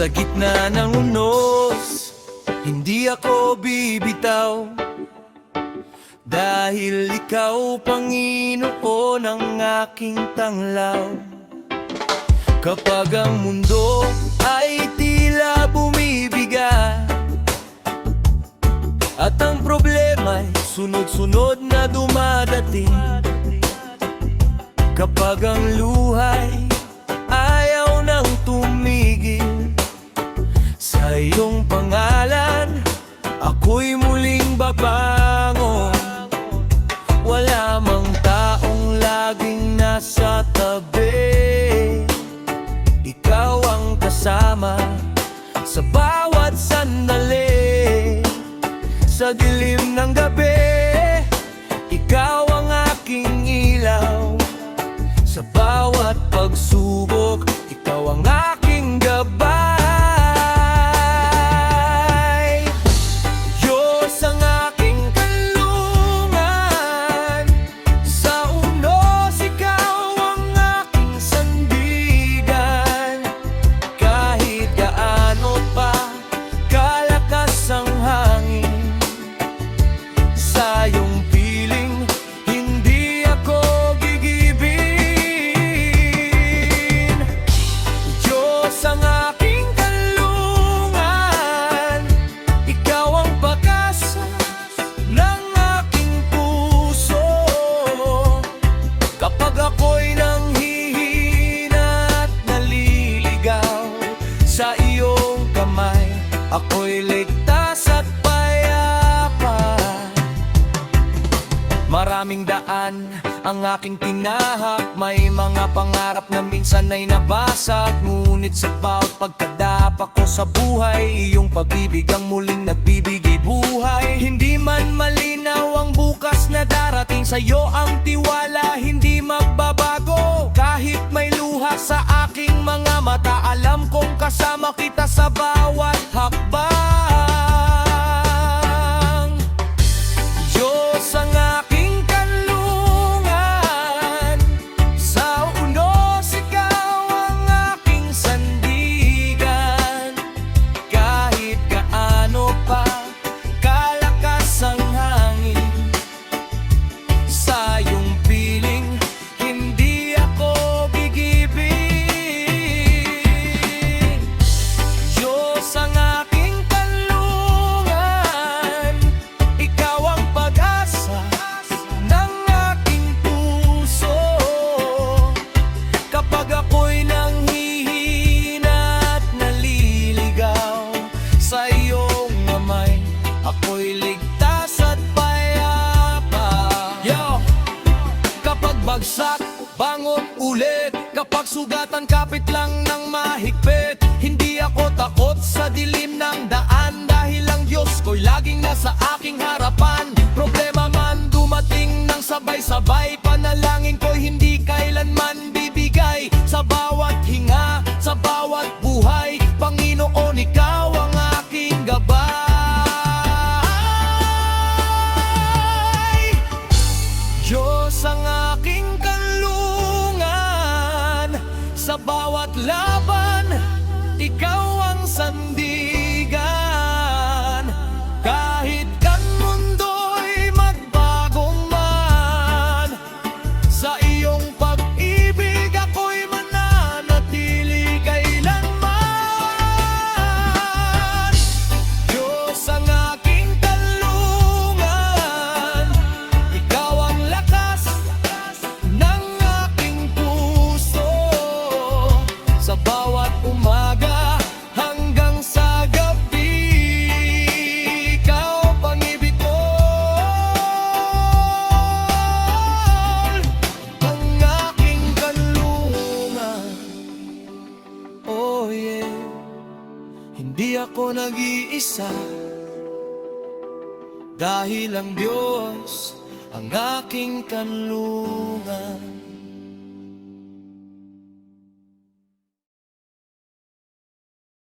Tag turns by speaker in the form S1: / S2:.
S1: Sa gitna ng unos, hindi ako bibitaw, dahil ikaw, Panginoon, ang aking tanglaw. Kapag ang mundo ay tila bumibigat, at ang problema'y sunod-sunod na dumadating, kapag ang luhay ayaw nang tumigil, sa iyong pangalan ako'y muling babangon. Wala mang taong laging nasa tabi, ikaw ang kasama sa bawat sandali. Sa dilim ng gabi, ikaw ang aking ilaw. Sa bawat pagsubok, ikaw ang aking gabay. Diyos ang aking kanlungan, sa unos ikaw ang aking sandigan. Kahit gaano pa kalakas ang hangin, sa iyong piling hindi ako gigibin. Diyos ang aking kanlungan, ikaw ang pag-asa ng aking puso. Kapag ako'y nanghihina at naliligaw, sa iyong kamay ako'y ligtas at payapa. Maraming daan ang aking tinahak, may mga pangarap na minsan ay nabasag. Ngunit sa bawat pagkadapa ko sa buhay, iyong pag-ibig ang muling nagbibigay buhay. Hindi man malinaw ang bukas na darating, sa'yo ang tiwala hindi magbabago. Kahit may luha sa aking mga mata, alam kong kasama kita sa bawat hakbang. Diyos ang aking kanlungan, sa unos ikaw ang aking sandigan. Kahit gaano pa kalakas ang hangin, sa iyong piling hindi ako gigibin. Diyos ang aking kanlungan, ikaw ang pag-asa ng aking puso. Kapag ako'y nanghihina at naliligaw, sa iyong kamay ako'y ligtas at payapa. Yo! Kapag bagsak, bangon ulit. Kapag sugatan, kapit lang ng mahigpit. Hindi ako takot sa dilim ng daan, dahil ang Diyos ko'y laging nasa aking harapan. Problema man dumating ng sabay-sabay, panalangin ko'y hindi kailanman bibigay. Sa bawat hinga, sa bawat buhay, Panginoon, ikaw ang aking gabay. Diyos ang aking kanlungan, sa bawat laban, ikaw ang sandigan. Kahit ang mundo'y magbagong man, sa iyong pag-ibig ako'y mananatili kailanman. Diyos ang aking kanlungan, ikaw ang lakas ng aking puso. Sa bawat umaga hanggang sa gabi, ikaw pang-ibig ko, ang aking kanlungan. Oh yeah, hindi ako nag-iisa, dahil ang Diyos ang aking kanlungan.